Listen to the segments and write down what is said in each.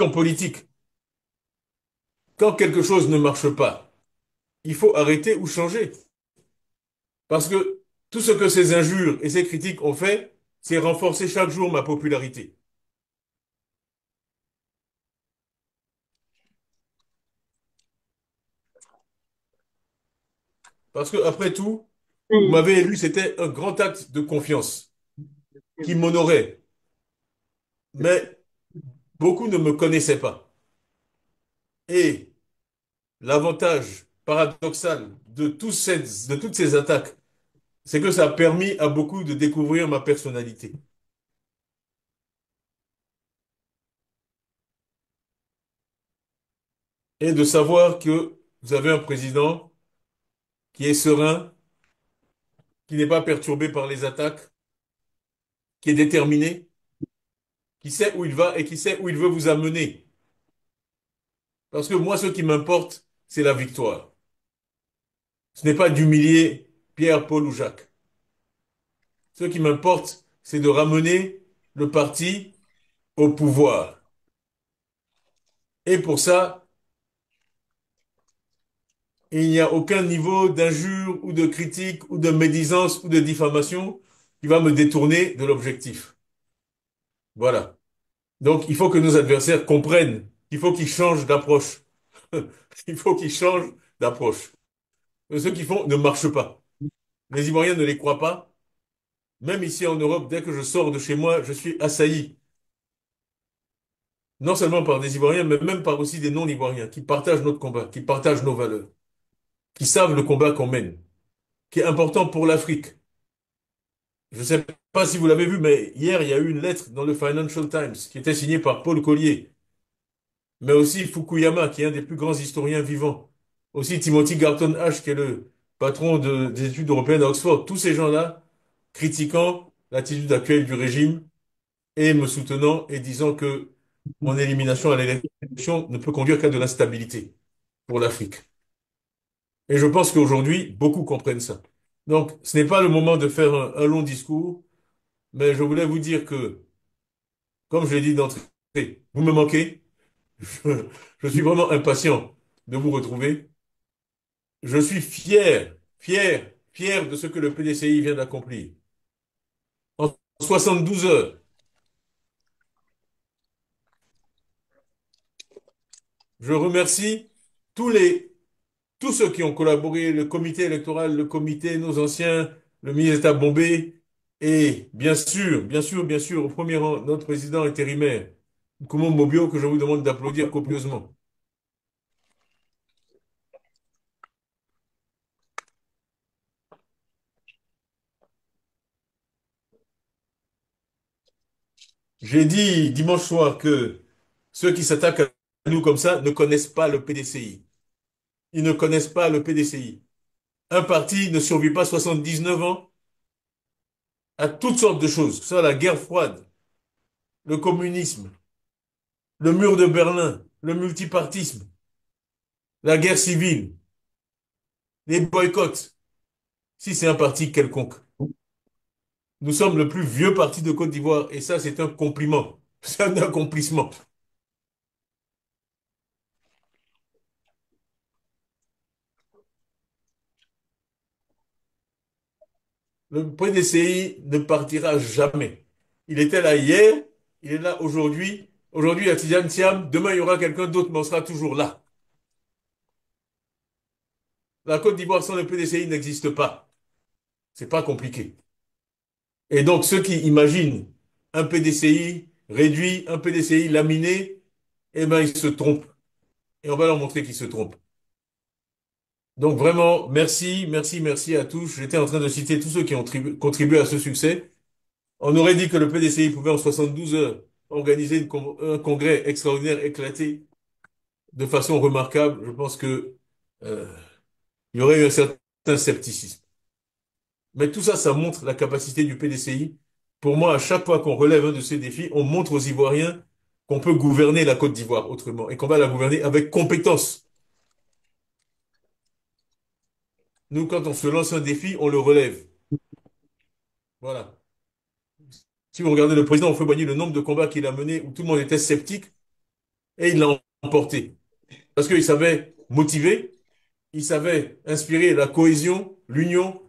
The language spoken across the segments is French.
en politique. Quand quelque chose ne marche pas, il faut arrêter ou changer. Parce que tout ce que ces injures et ces critiques ont fait, c'est renforcer chaque jour ma popularité. Parce que, après tout, vous Oui, m'avez élu, c'était un grand acte de confiance qui m'honorait. Mais beaucoup ne me connaissaient pas. Et l'avantage paradoxal de toutes ces attaques, c'est que ça a permis à beaucoup de découvrir ma personnalité et de savoir que vous avez un président qui est serein, qui n'est pas perturbé par les attaques, qui est déterminé, qui sait où il va et qui sait où il veut vous amener. Parce que moi, ce qui m'importe, c'est la victoire. Ce n'est pas d'humilier Pierre, Paul ou Jacques. Ce qui m'importe, c'est de ramener le parti au pouvoir. Et pour ça, il n'y a aucun niveau d'injure ou de critique ou de médisance ou de diffamation qui va me détourner de l'objectif. Voilà. Donc, il faut que nos adversaires comprennent qu'il faut qu'ils changent d'approche. Il faut qu'ils changent d'approche. Ce qu'ils font ne marche pas. Les Ivoiriens ne les croient pas. Même ici en Europe, dès que je sors de chez moi, je suis assailli. Non seulement par des Ivoiriens, mais même par aussi des non-Ivoiriens qui partagent notre combat, qui partagent nos valeurs, qui savent le combat qu'on mène, qui est important pour l'Afrique. Je ne sais pas si vous l'avez vu, mais hier, il y a eu une lettre dans le Financial Times qui était signée par Paul Collier, mais aussi Fukuyama, qui est un des plus grands historiens vivants. Aussi Timothy Garton Ash, qui est le patron des études européennes à Oxford. Tous ces gens-là critiquant l'attitude actuelle du régime et me soutenant et disant que mon élimination à l'élection ne peut conduire qu'à de l'instabilité pour l'Afrique. Et je pense qu'aujourd'hui, beaucoup comprennent ça. Donc, ce n'est pas le moment de faire un long discours, mais je voulais vous dire que, comme je l'ai dit d'entrée, vous me manquez. Je, je suis vraiment impatient de vous retrouver. Je suis fier de ce que le PDCI vient d'accomplir. En 72 heures, je remercie tous les tous ceux qui ont collaboré, le comité électoral, le comité, nos anciens, le ministre d'État Bombay, et bien sûr, au premier rang, notre président intérimaire, Nkomo Mobio, que je vous demande d'applaudir copieusement. J'ai dit dimanche soir que ceux qui s'attaquent à nous comme ça ne connaissent pas le PDCI. Ils ne connaissent pas le PDCI. Un parti ne survit pas 79 ans à toutes sortes de choses, que ce soit la guerre froide, le communisme, le mur de Berlin, le multipartisme, la guerre civile, les boycotts. Si c'est un parti quelconque. Nous sommes le plus vieux parti de Côte d'Ivoire et ça, c'est un compliment. C'est un accomplissement. Le PDCI ne partira jamais. Il était là hier, il est là aujourd'hui. Aujourd'hui, il y a Tidiane Thiam, demain, il y aura quelqu'un d'autre, mais on sera toujours là. La Côte d'Ivoire sans le PDCI n'existe pas. C'est pas compliqué. Et donc, ceux qui imaginent un PDCI réduit, un PDCI laminé, eh ben, ils se trompent. Et on va leur montrer qu'ils se trompent. Donc vraiment, merci à tous. J'étais en train de citer tous ceux qui ont contribué à ce succès. On aurait dit que le PDCI pouvait en 72 heures organiser un congrès extraordinaire éclaté de façon remarquable. Je pense que euh, il y aurait eu un certain scepticisme. Mais tout ça, ça montre la capacité du PDCI. Pour moi, à chaque fois qu'on relève un de ces défis, on montre aux Ivoiriens qu'on peut gouverner la Côte d'Ivoire autrement et qu'on va la gouverner avec compétence. Nous, quand on se lance un défi, on le relève. Voilà. Si vous regardez le président Houphouët-Boigny, le nombre de combats qu'il a menés où tout le monde était sceptique, et il l'a emporté. Parce qu'il savait motiver, il savait inspirer la cohésion, l'union,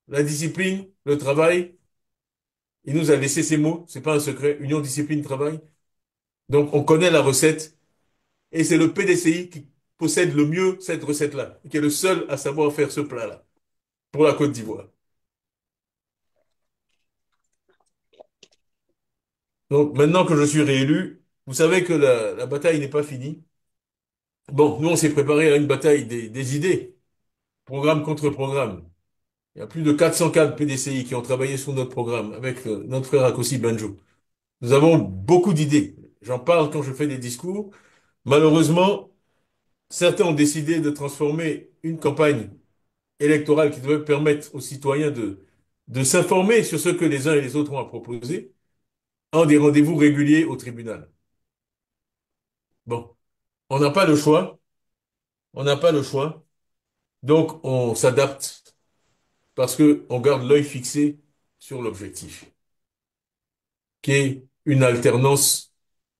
la discipline, le travail. Il nous a laissé ces mots, c'est pas un secret, union, discipline, travail. Donc on connaît la recette et c'est le PDCI qui possède le mieux cette recette-là, qui est le seul à savoir faire ce plat-là pour la Côte d'Ivoire. Donc maintenant que je suis réélu, vous savez que la bataille n'est pas finie. Bon, nous on s'est préparé à une bataille des idées, programme contre programme. Il y a plus de 400 cadres PDCI qui ont travaillé sur notre programme avec notre frère Akossi Banjo. Nous avons beaucoup d'idées. J'en parle quand je fais des discours. Malheureusement, certains ont décidé de transformer une campagne électorale qui devait permettre aux citoyens de s'informer sur ce que les uns et les autres ont à proposer en des rendez-vous réguliers au tribunal. Bon, on n'a pas le choix. On n'a pas le choix. Donc, on s'adapte parce que on garde l'œil fixé sur l'objectif, qui est une alternance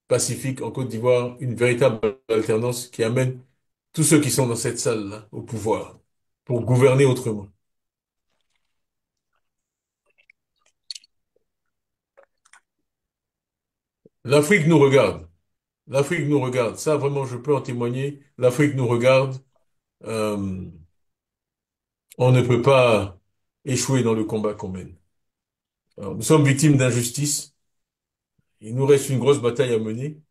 pacifique en Côte d'Ivoire, une véritable alternance qui amène tous ceux qui sont dans cette salle-là au pouvoir pour gouverner autrement. L'Afrique nous regarde. L'Afrique nous regarde. Ça, vraiment, je peux en témoigner. L'Afrique nous regarde. Euh, on ne peut pas échouer dans le combat qu'on mène. Alors, nous sommes victimes d'injustice. Il nous reste une grosse bataille à mener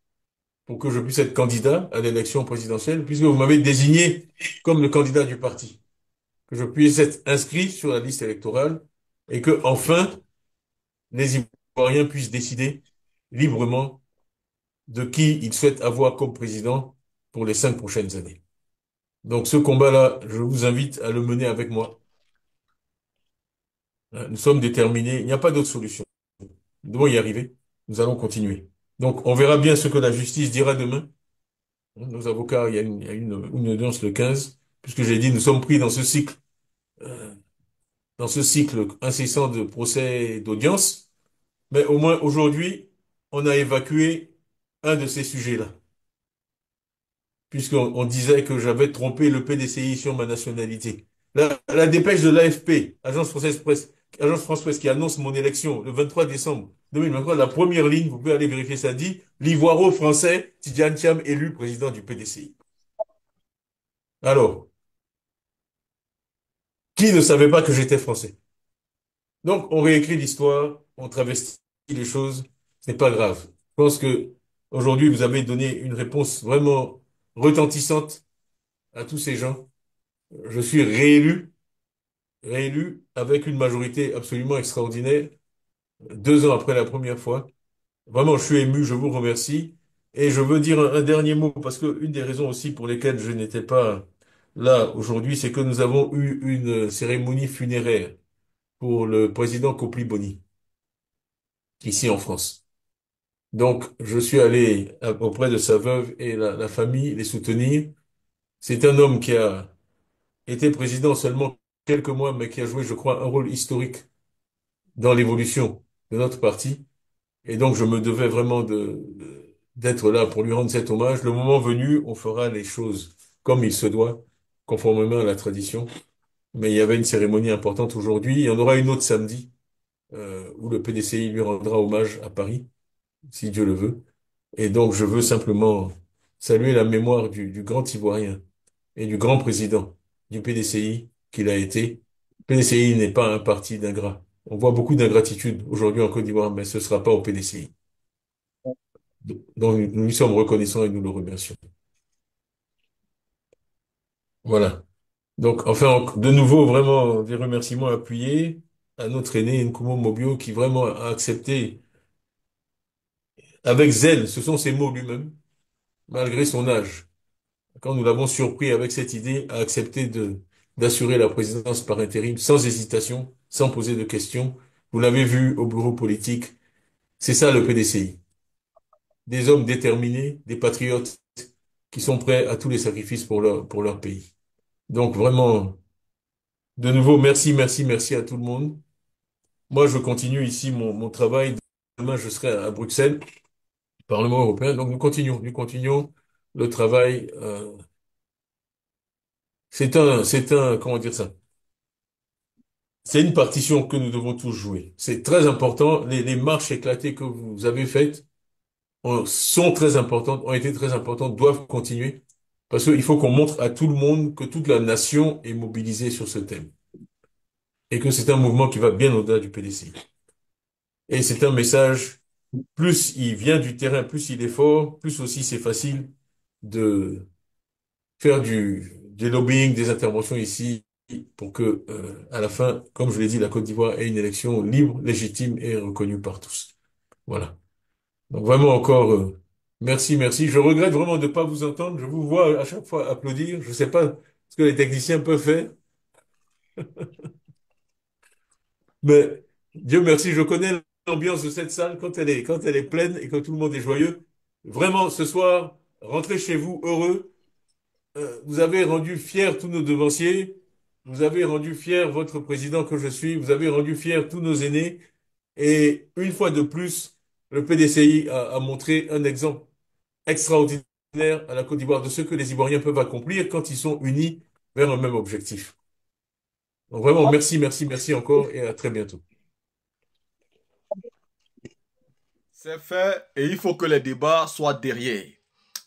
pour que je puisse être candidat à l'élection présidentielle, puisque vous m'avez désigné comme le candidat du parti, que je puisse être inscrit sur la liste électorale et que, enfin, les Ivoiriens puissent décider librement de qui ils souhaitent avoir comme président pour les 5 prochaines années. Donc ce combat-là, je vous invite à le mener avec moi. Nous sommes déterminés. Il n'y a pas d'autre solution. Nous devons y arriver. Nous allons continuer. Donc on verra bien ce que la justice dira demain. Nos avocats, il y a une audience le 15, puisque j'ai dit, nous sommes pris euh, dans ce cycle incessant de procès et d'audience. Mais au moins aujourd'hui, on a évacué un de ces sujets-là, puisqu'on disait que j'avais trompé le PDCI sur ma nationalité. La dépêche de l'AFP, Agence France Presse, qui annonce mon élection le 23 décembre 2023, la première ligne, vous pouvez aller vérifier, ça dit, l'Ivoiro-français Tidjane Thiam élu président du PDCI. Alors, qui ne savait pas que j'étais français? Donc, on réécrit l'histoire, on travestit les choses, ce n'est pas grave. Je pense que aujourd'hui, vous avez donné une réponse vraiment retentissante à tous ces gens. Je suis réélu avec une majorité absolument extraordinaire, 2 ans après la première fois. Vraiment, je suis ému, je vous remercie. Et je veux dire un dernier mot, parce que une des raisons aussi pour lesquelles je n'étais pas là aujourd'hui, c'est que nous avons eu une cérémonie funéraire pour le président Kopli Boni, ici en France. Donc, je suis allé auprès de sa veuve et la famille les soutenir. C'est un homme qui a été président seulement quelques mois, mais qui a joué, je crois, un rôle historique dans l'évolution de notre parti. Et donc, je me devais vraiment d'être là pour lui rendre cet hommage. Le moment venu, on fera les choses comme il se doit, conformément à la tradition. Mais il y avait une cérémonie importante aujourd'hui. Il y en aura une autre samedi, où le PDCI lui rendra hommage à Paris, si Dieu le veut. Et donc, je veux simplement saluer la mémoire du grand Ivoirien et du grand président du PDCI qu'il a été. Le PDCI n'est pas un parti d'ingrats. On voit beaucoup d'ingratitude aujourd'hui en Côte d'Ivoire, mais ce ne sera pas au PDCI. Donc, nous lui sommes reconnaissants et nous le remercions. Voilà. Donc, enfin, de nouveau, vraiment, des remerciements appuyés à notre aîné Nkumo Mobio qui vraiment a accepté avec zèle, ce sont ses mots lui-même, malgré son âge. Quand nous l'avons surpris avec cette idée, a accepté d'assurer la présidence par intérim sans hésitation, sans poser de questions. Vous l'avez vu au bureau politique. C'est ça le PDCI. Des hommes déterminés, des patriotes qui sont prêts à tous les sacrifices pour leur pays. Donc vraiment, de nouveau, merci, merci, merci à tout le monde. Moi, je continue ici mon travail. Demain, je serai à Bruxelles Parlement européen. Donc nous continuons le travail. Comment dire ça? C'est une partition que nous devons tous jouer. C'est très important. Les marches éclatées que vous avez faites sont très importantes, ont été très importantes, doivent continuer. Parce qu'il faut qu'on montre à tout le monde que toute la nation est mobilisée sur ce thème. Et que c'est un mouvement qui va bien au-delà du PDCI. Et c'est un message, plus il vient du terrain, plus il est fort, plus aussi c'est facile de faire du lobbying, des interventions ici pour que, à la fin, comme je l'ai dit, la Côte d'Ivoire ait une élection libre, légitime et reconnue par tous. Voilà. Donc vraiment encore, merci, merci. Je regrette vraiment de ne pas vous entendre. Je vous vois à chaque fois applaudir. Je ne sais pas ce que les techniciens peuvent faire, mais Dieu merci, je connais l'ambiance de cette salle quand elle est pleine et quand tout le monde est joyeux. Vraiment, ce soir, rentrez chez vous heureux. Vous avez rendu fiers tous nos devanciers. Vous avez rendu fier votre président que je suis. Vous avez rendu fiers tous nos aînés. Et une fois de plus, le PDCI a montré un exemple extraordinaire à la Côte d'Ivoire de ce que les Ivoiriens peuvent accomplir quand ils sont unis vers un même objectif. Donc vraiment, merci, merci, merci encore et à très bientôt. C'est fait et il faut que les débats soient derrière.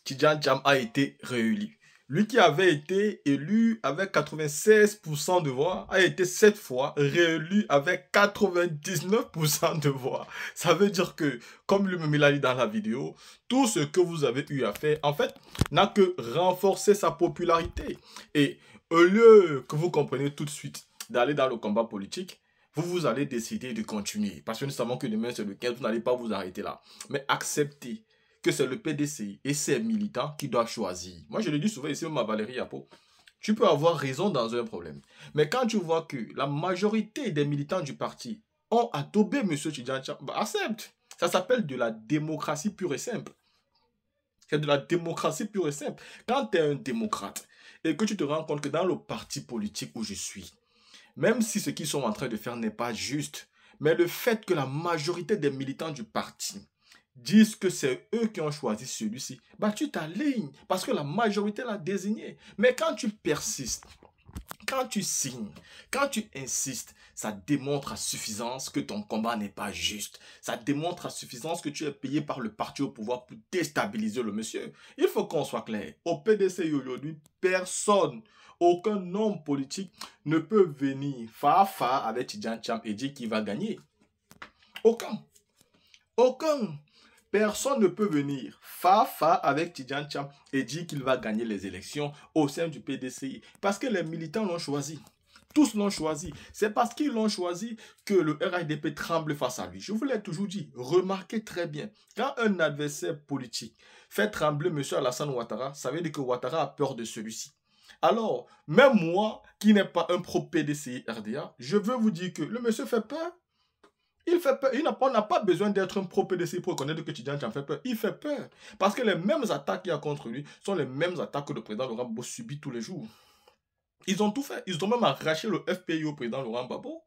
Tidjane Cham a été réélu. Lui qui avait été élu avec 96% de voix a été 7 fois réélu avec 99% de voix. Ça veut dire que, comme lui-même l'a dit dans la vidéo, tout ce que vous avez eu à faire, en fait, n'a que renforcé sa popularité. Et au lieu que vous compreniez tout de suite d'aller dans le combat politique, vous allez décider de continuer. Parce que nous savons que demain c'est le 15, vous n'allez pas vous arrêter là. Mais acceptez que c'est le PDC et ses militants qui doivent choisir. Moi, je le dis souvent ici, ma Valérie Yapo, tu peux avoir raison dans un problème. Mais quand tu vois que la majorité des militants du parti ont adobé M. Tidjane Cham, bah, accepte. Ça s'appelle de la démocratie pure et simple. C'est de la démocratie pure et simple. Quand tu es un démocrate et que tu te rends compte que dans le parti politique où je suis, même si ce qu'ils sont en train de faire n'est pas juste, mais le fait que la majorité des militants du parti disent que c'est eux qui ont choisi celui-ci, bah tu t'alignes parce que la majorité l'a désigné. Mais quand tu persistes, quand tu signes, quand tu insistes, ça démontre à suffisance que ton combat n'est pas juste. Ça démontre à suffisance que tu es payé par le parti au pouvoir pour déstabiliser le monsieur. Il faut qu'on soit clair. Au PDC aujourd'hui, personne, aucun homme politique ne peut venir fa avec Tidjane Cham et dire qu'il va gagner. Aucun. Aucun. Personne ne peut venir fa avec Tidjane Cham et dire qu'il va gagner les élections au sein du PDCI. Parce que les militants l'ont choisi. Tous l'ont choisi. C'est parce qu'ils l'ont choisi que le RHDP tremble face à lui. Je vous l'ai toujours dit. Remarquez très bien. Quand un adversaire politique fait trembler M. Alassane Ouattara, ça veut dire que Ouattara a peur de celui-ci. Alors, même moi, qui n'ai pas un pro-PDCI RDA, je veux vous dire que le monsieur fait peur. Il fait peur. On n'a pas besoin d'être un pro-PDC pour reconnaître que Tidjane Cham fait peur. Il fait peur. Parce que les mêmes attaques qu'il y a contre lui sont les mêmes attaques que le président Laurent Gbagbo subit tous les jours. Ils ont tout fait. Ils ont même arraché le FPI au président Laurent Gbagbo.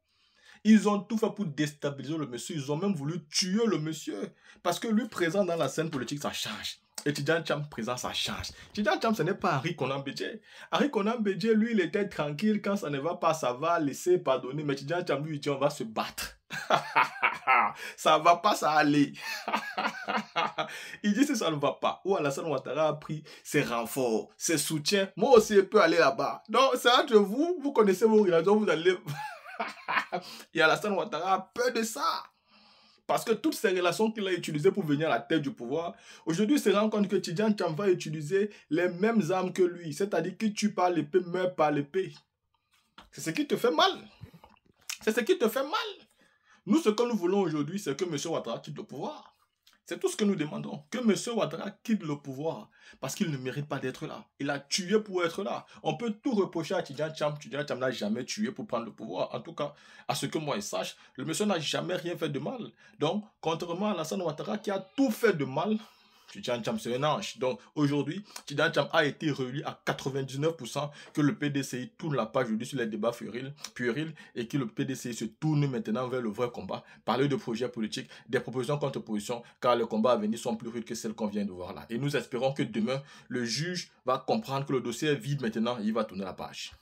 Ils ont tout fait pour déstabiliser le monsieur. Ils ont même voulu tuer le monsieur. Parce que lui, présent dans la scène politique, ça change. Et Tidjane Cham, présent, ça change. Tidjane Cham, ce n'est pas Henri Konan Bédié. Henri Konan Bédié, lui, il était tranquille. Quand ça ne va pas, ça va laisser pardonner. Mais Tidjane Cham, lui, il dit, on va se battre. Ça va pas, ça aller. Il dit si ça ne va pas. Ou Alassane Ouattara a pris ses renforts, ses soutiens. Moi aussi, je peux aller là-bas. Donc, c'est entre vous, vous connaissez vos relations, vous allez... Et Alassane Ouattara a peur de ça. Parce que toutes ces relations qu'il a utilisées pour venir à la tête du pouvoir, aujourd'hui, il se rend compte que Tidjane Cham va utiliser les mêmes armes que lui. C'est-à-dire que tu par l'épée, meurt par l'épée. C'est ce qui te fait mal. C'est ce qui te fait mal. Nous, ce que nous voulons aujourd'hui, c'est que M. Ouattara quitte le pouvoir. C'est tout ce que nous demandons. Que M. Ouattara quitte le pouvoir. Parce qu'il ne mérite pas d'être là. Il a tué pour être là. On peut tout reprocher à Tidjane Cham. Tidjane Cham n'a jamais tué pour prendre le pouvoir. En tout cas, à ce que moi je sache, le monsieur n'a jamais rien fait de mal. Donc, contrairement à Alassane Ouattara qui a tout fait de mal, Tidjane Cham, c'est un ange. Donc aujourd'hui, Tidjane Cham a été réélu à 99%, que le PDCI tourne la page aujourd'hui sur les débats puérils et que le PDCI se tourne maintenant vers le vrai combat, parler de projets politiques, des propositions contre propositions, car les combats à venir sont plus rudes que celles qu'on vient de voir là. Et nous espérons que demain, le juge va comprendre que le dossier est vide maintenant et il va tourner la page.